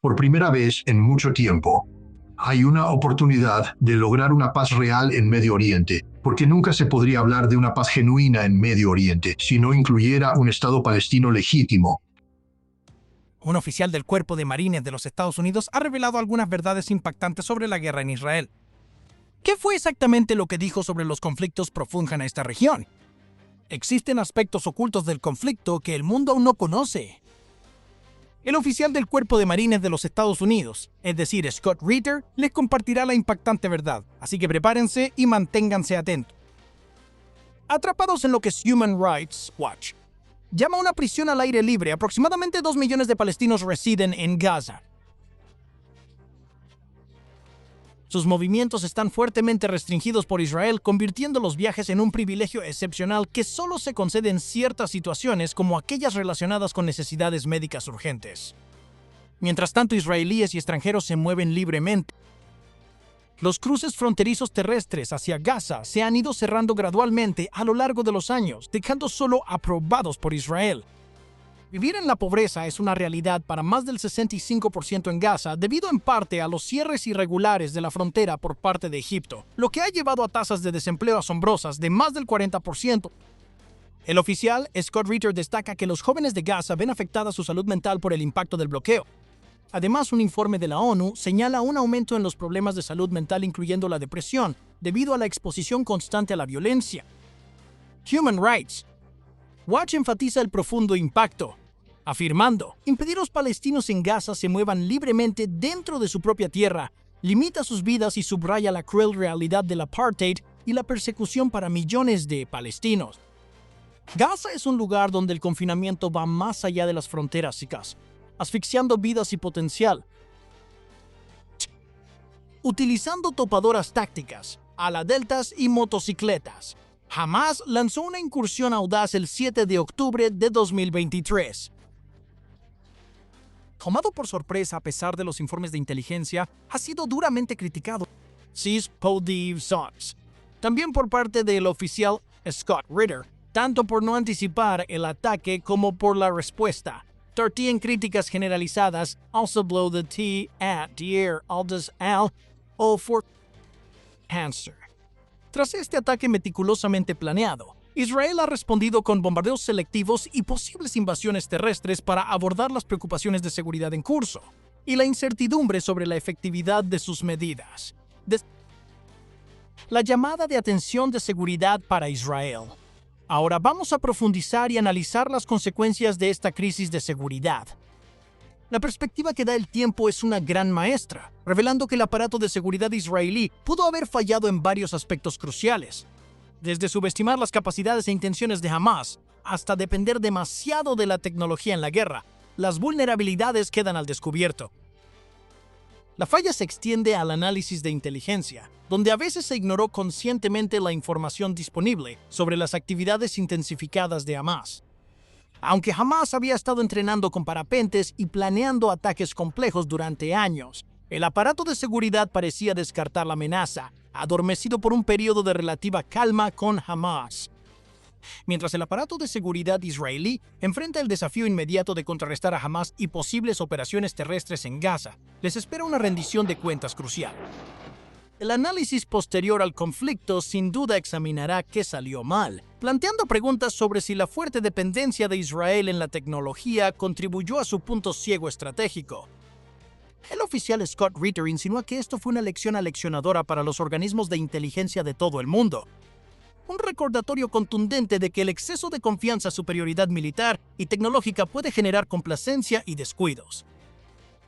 Por primera vez en mucho tiempo, hay una oportunidad de lograr una paz real en Medio Oriente, porque nunca se podría hablar de una paz genuina en Medio Oriente si no incluyera un Estado palestino legítimo. Un oficial del Cuerpo de Marines de los Estados Unidos ha revelado algunas verdades impactantes sobre la guerra en Israel. ¿Qué fue exactamente lo que dijo sobre los conflictos profundos en esta región? Existen aspectos ocultos del conflicto que el mundo aún no conoce. El oficial del Cuerpo de Marines de los Estados Unidos, es decir, Scott Ritter, les compartirá la impactante verdad, así que prepárense y manténganse atentos. Atrapados en lo que es Human Rights Watch llama a una prisión al aire libre, aproximadamente 2 millones de palestinos residen en Gaza. Sus movimientos están fuertemente restringidos por Israel, convirtiendo los viajes en un privilegio excepcional que solo se concede en ciertas situaciones como aquellas relacionadas con necesidades médicas urgentes. Mientras tanto, israelíes y extranjeros se mueven libremente. Los cruces fronterizos terrestres hacia Gaza se han ido cerrando gradualmente a lo largo de los años, dejando solo aprobados por Israel. Vivir en la pobreza es una realidad para más del 65% en Gaza debido en parte a los cierres irregulares de la frontera por parte de Egipto, lo que ha llevado a tasas de desempleo asombrosas de más del 40%. El oficial, Scott Ritter, destaca que los jóvenes de Gaza ven afectada su salud mental por el impacto del bloqueo. Además, un informe de la ONU señala un aumento en los problemas de salud mental, incluyendo la depresión, debido a la exposición constante a la violencia. Human Rights Watch enfatiza el profundo impacto, afirmando: impedir a los palestinos en Gaza se muevan libremente dentro de su propia tierra, limita sus vidas y subraya la cruel realidad del apartheid y la persecución para millones de palestinos. Gaza es un lugar donde el confinamiento va más allá de las fronteras físicas, asfixiando vidas y potencial. Utilizando topadoras tácticas, ala deltas y motocicletas, Hamás lanzó una incursión audaz el 7 de octubre de 2023. Tomado por sorpresa a pesar de los informes de inteligencia, ha sido duramente criticado. También por parte del oficial Scott Ritter, tanto por no anticipar el ataque como por la respuesta. En críticas generalizadas, also blow the tea at the air aldous al o for answer. Tras este ataque meticulosamente planeado, Israel ha respondido con bombardeos selectivos y posibles invasiones terrestres para abordar las preocupaciones de seguridad en curso y la incertidumbre sobre la efectividad de sus medidas. La llamada de atención de seguridad para Israel. Ahora vamos a profundizar y analizar las consecuencias de esta crisis de seguridad. La perspectiva que da el tiempo es una gran maestra, revelando que el aparato de seguridad israelí pudo haber fallado en varios aspectos cruciales, desde subestimar las capacidades e intenciones de Hamás hasta depender demasiado de la tecnología en la guerra. Las vulnerabilidades quedan al descubierto. La falla se extiende al análisis de inteligencia, donde a veces se ignoró conscientemente la información disponible sobre las actividades intensificadas de Hamás. Aunque Hamás había estado entrenando con parapentes y planeando ataques complejos durante años, el aparato de seguridad parecía descartar la amenaza, adormecido por un periodo de relativa calma con Hamás. Mientras el aparato de seguridad israelí enfrenta el desafío inmediato de contrarrestar a Hamás y posibles operaciones terrestres en Gaza, les espera una rendición de cuentas crucial. El análisis posterior al conflicto sin duda examinará qué salió mal, planteando preguntas sobre si la fuerte dependencia de Israel en la tecnología contribuyó a su punto ciego estratégico. El oficial Scott Ritter insinúa que esto fue una lección aleccionadora para los organismos de inteligencia de todo el mundo. Un recordatorio contundente de que el exceso de confianza, superioridad militar y tecnológica puede generar complacencia y descuidos.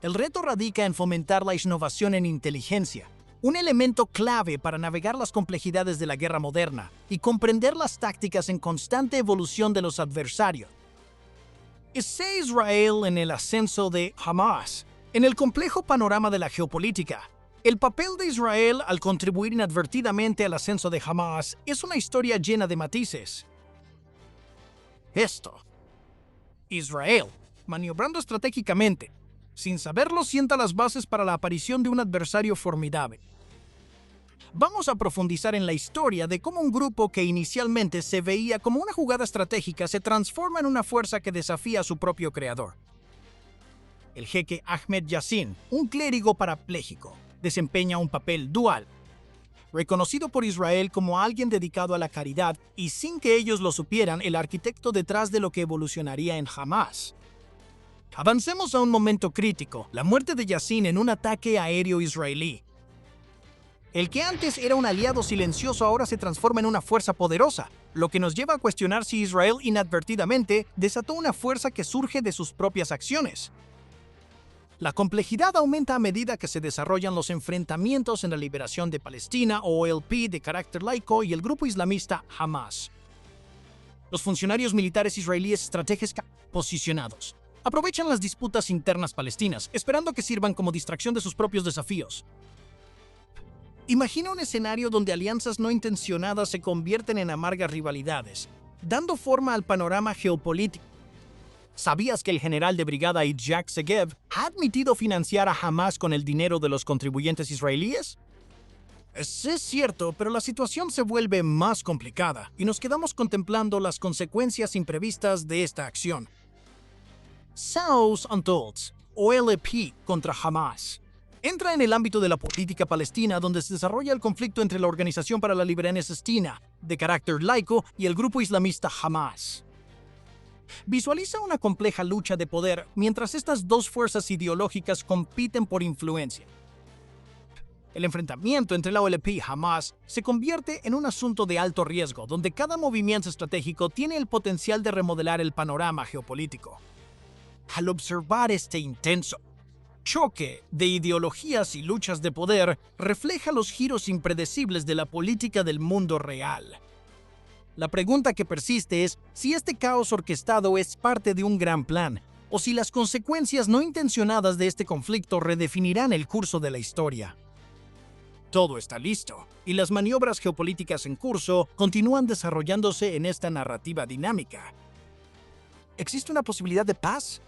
El reto radica en fomentar la innovación en inteligencia, un elemento clave para navegar las complejidades de la guerra moderna y comprender las tácticas en constante evolución de los adversarios. ¿Está Israel en el ascenso de Hamás? En el complejo panorama de la geopolítica, el papel de Israel al contribuir inadvertidamente al ascenso de Hamás es una historia llena de matices. Israel, maniobrando estratégicamente, sin saberlo, sienta las bases para la aparición de un adversario formidable. Vamos a profundizar en la historia de cómo un grupo que inicialmente se veía como una jugada estratégica se transforma en una fuerza que desafía a su propio creador. El jeque Ahmed Yassin, un clérigo parapléjico, desempeña un papel dual, reconocido por Israel como alguien dedicado a la caridad y sin que ellos lo supieran, el arquitecto detrás de lo que evolucionaría en Hamas. Avancemos a un momento crítico, la muerte de Yassin en un ataque aéreo israelí. El que antes era un aliado silencioso ahora se transforma en una fuerza poderosa, lo que nos lleva a cuestionar si Israel inadvertidamente desató una fuerza que surge de sus propias acciones. La complejidad aumenta a medida que se desarrollan los enfrentamientos en la liberación de Palestina, OLP de carácter laico y el grupo islamista Hamas. Los funcionarios militares israelíes estratégicamente posicionados aprovechan las disputas internas palestinas, esperando que sirvan como distracción de sus propios desafíos. Imagina un escenario donde alianzas no intencionadas se convierten en amargas rivalidades, dando forma al panorama geopolítico. ¿Sabías que el general de brigada Yitzhak Segev ha admitido financiar a Hamas con el dinero de los contribuyentes israelíes? Es cierto, pero la situación se vuelve más complicada y nos quedamos contemplando las consecuencias imprevistas de esta acción. South Untold, OLP contra Hamas, entra en el ámbito de la política palestina donde se desarrolla el conflicto entre la Organización para la Liberación Palestina, de carácter laico, y el grupo islamista Hamas. Visualiza una compleja lucha de poder mientras estas dos fuerzas ideológicas compiten por influencia. El enfrentamiento entre la OLP y Hamas se convierte en un asunto de alto riesgo, donde cada movimiento estratégico tiene el potencial de remodelar el panorama geopolítico. Al observar este intenso choque de ideologías y luchas de poder, refleja los giros impredecibles de la política del mundo real. La pregunta que persiste es si este caos orquestado es parte de un gran plan, o si las consecuencias no intencionadas de este conflicto redefinirán el curso de la historia. Todo está listo, y las maniobras geopolíticas en curso continúan desarrollándose en esta narrativa dinámica. ¿Existe una posibilidad de paz?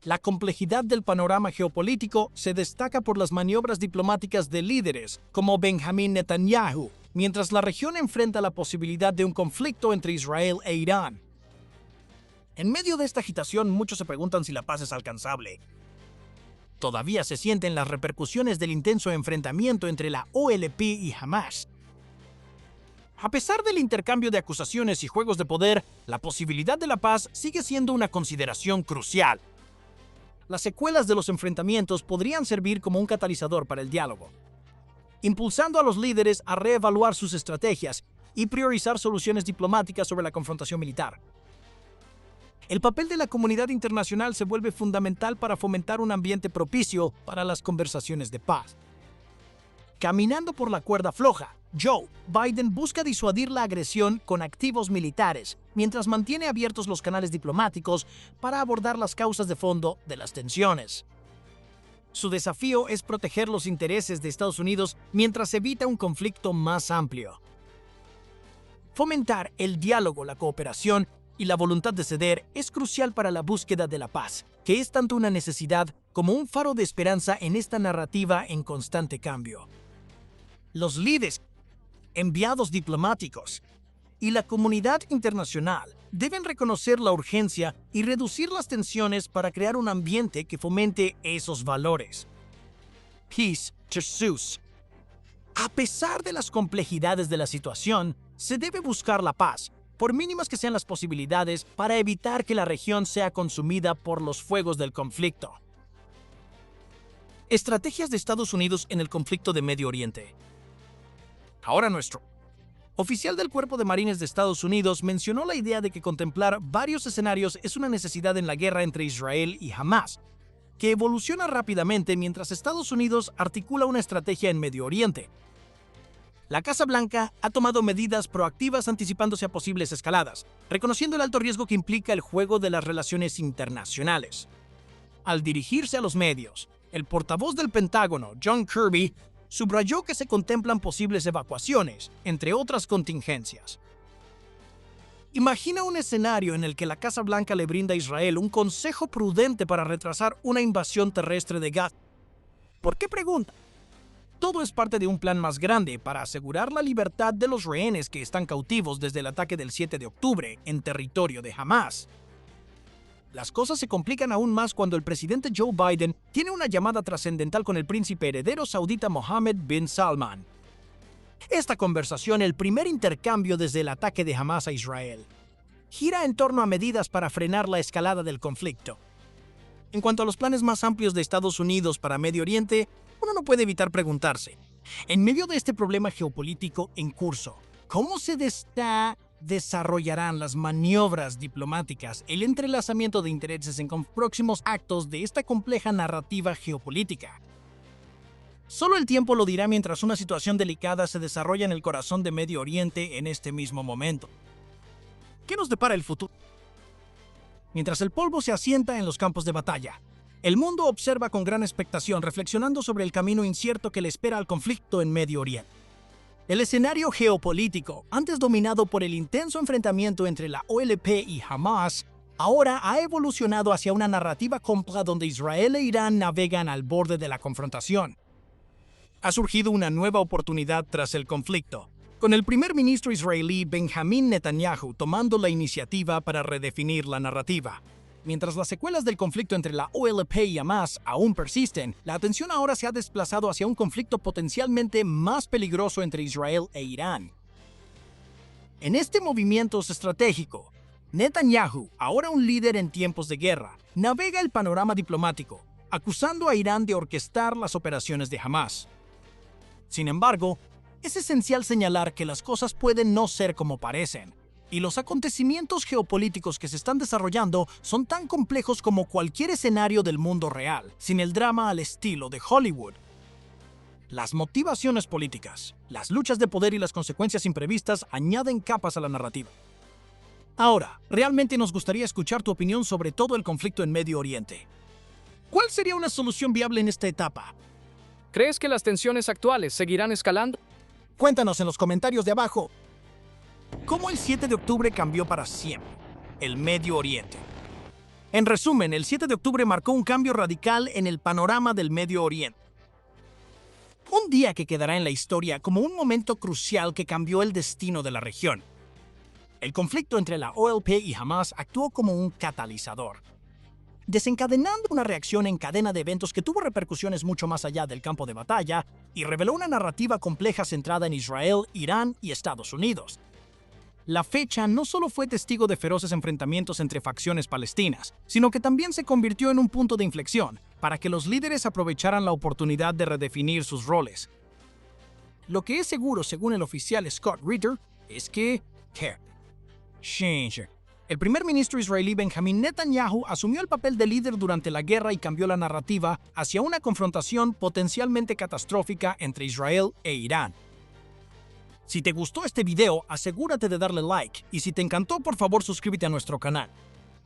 La complejidad del panorama geopolítico se destaca por las maniobras diplomáticas de líderes como Benjamin Netanyahu, mientras la región enfrenta la posibilidad de un conflicto entre Israel e Irán. En medio de esta agitación, muchos se preguntan si la paz es alcanzable. Todavía se sienten las repercusiones del intenso enfrentamiento entre la OLP y Hamas. A pesar del intercambio de acusaciones y juegos de poder, la posibilidad de la paz sigue siendo una consideración crucial. Las secuelas de los enfrentamientos podrían servir como un catalizador para el diálogo, impulsando a los líderes a reevaluar sus estrategias y priorizar soluciones diplomáticas sobre la confrontación militar. El papel de la comunidad internacional se vuelve fundamental para fomentar un ambiente propicio para las conversaciones de paz. Caminando por la cuerda floja, Joe Biden busca disuadir la agresión con activos militares, mientras mantiene abiertos los canales diplomáticos para abordar las causas de fondo de las tensiones. Su desafío es proteger los intereses de Estados Unidos mientras evita un conflicto más amplio. Fomentar el diálogo, la cooperación y la voluntad de ceder es crucial para la búsqueda de la paz, que es tanto una necesidad como un faro de esperanza en esta narrativa en constante cambio. Los líderes, enviados diplomáticos y la comunidad internacional deben reconocer la urgencia y reducir las tensiones para crear un ambiente que fomente esos valores. Peace Jesús. A pesar de las complejidades de la situación, se debe buscar la paz, por mínimas que sean las posibilidades, para evitar que la región sea consumida por los fuegos del conflicto. Estrategias de Estados Unidos en el conflicto de Medio Oriente. Ahora nuestro oficial del Cuerpo de Marines de Estados Unidos mencionó la idea de que contemplar varios escenarios es una necesidad en la guerra entre Israel y Hamas, que evoluciona rápidamente mientras Estados Unidos articula una estrategia en Medio Oriente. La Casa Blanca ha tomado medidas proactivas anticipándose a posibles escaladas, reconociendo el alto riesgo que implica el juego de las relaciones internacionales. Al dirigirse a los medios, el portavoz del Pentágono, John Kirby, subrayó que se contemplan posibles evacuaciones, entre otras contingencias. Imagina un escenario en el que la Casa Blanca le brinda a Israel un consejo prudente para retrasar una invasión terrestre de Gaza. ¿Por qué pregunta? Todo es parte de un plan más grande para asegurar la libertad de los rehenes que están cautivos desde el ataque del 7 de octubre en territorio de Hamas. Las cosas se complican aún más cuando el presidente Joe Biden tiene una llamada trascendental con el príncipe heredero saudita Mohammed bin Salman. Esta conversación, el primer intercambio desde el ataque de Hamas a Israel, gira en torno a medidas para frenar la escalada del conflicto. En cuanto a los planes más amplios de Estados Unidos para Medio Oriente, uno no puede evitar preguntarse, en medio de este problema geopolítico en curso, ¿cómo se desarrollarán las maniobras diplomáticas, el entrelazamiento de intereses en próximos actos de esta compleja narrativa geopolítica? Solo el tiempo lo dirá mientras una situación delicada se desarrolla en el corazón de Medio Oriente en este mismo momento. ¿Qué nos depara el futuro? Mientras el polvo se asienta en los campos de batalla, el mundo observa con gran expectación, reflexionando sobre el camino incierto que le espera al conflicto en Medio Oriente. El escenario geopolítico, antes dominado por el intenso enfrentamiento entre la OLP y Hamas, ahora ha evolucionado hacia una narrativa compleja donde Israel e Irán navegan al borde de la confrontación. Ha surgido una nueva oportunidad tras el conflicto, con el primer ministro israelí Benjamin Netanyahu tomando la iniciativa para redefinir la narrativa. Mientras las secuelas del conflicto entre la OLP y Hamas aún persisten, la atención ahora se ha desplazado hacia un conflicto potencialmente más peligroso entre Israel e Irán. En este movimiento estratégico, Netanyahu, ahora un líder en tiempos de guerra, navega el panorama diplomático, acusando a Irán de orquestar las operaciones de Hamas. Sin embargo, es esencial señalar que las cosas pueden no ser como parecen, y los acontecimientos geopolíticos que se están desarrollando son tan complejos como cualquier escenario del mundo real, sin el drama al estilo de Hollywood. Las motivaciones políticas, las luchas de poder y las consecuencias imprevistas añaden capas a la narrativa. Ahora, realmente nos gustaría escuchar tu opinión sobre todo el conflicto en Medio Oriente. ¿Cuál sería una solución viable en esta etapa? ¿Crees que las tensiones actuales seguirán escalando? Cuéntanos en los comentarios de abajo. ¿Cómo el 7 de octubre cambió para siempre el Medio Oriente? En resumen, el 7 de octubre marcó un cambio radical en el panorama del Medio Oriente. Un día que quedará en la historia como un momento crucial que cambió el destino de la región. El conflicto entre la OLP y Hamas actuó como un catalizador, desencadenando una reacción en cadena de eventos que tuvo repercusiones mucho más allá del campo de batalla y reveló una narrativa compleja centrada en Israel, Irán y Estados Unidos. La fecha no solo fue testigo de feroces enfrentamientos entre facciones palestinas, sino que también se convirtió en un punto de inflexión para que los líderes aprovecharan la oportunidad de redefinir sus roles. Lo que es seguro, según el oficial Scott Ritter, es que el primer ministro israelí Benjamin Netanyahu asumió el papel de líder durante la guerra y cambió la narrativa hacia una confrontación potencialmente catastrófica entre Israel e Irán. Si te gustó este video, asegúrate de darle like, y si te encantó, por favor suscríbete a nuestro canal.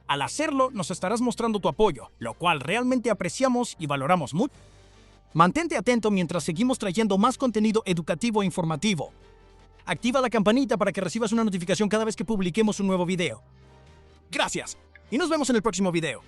Al hacerlo, nos estarás mostrando tu apoyo, lo cual realmente apreciamos y valoramos mucho. Mantente atento mientras seguimos trayendo más contenido educativo e informativo. Activa la campanita para que recibas una notificación cada vez que publiquemos un nuevo video. Gracias, y nos vemos en el próximo video.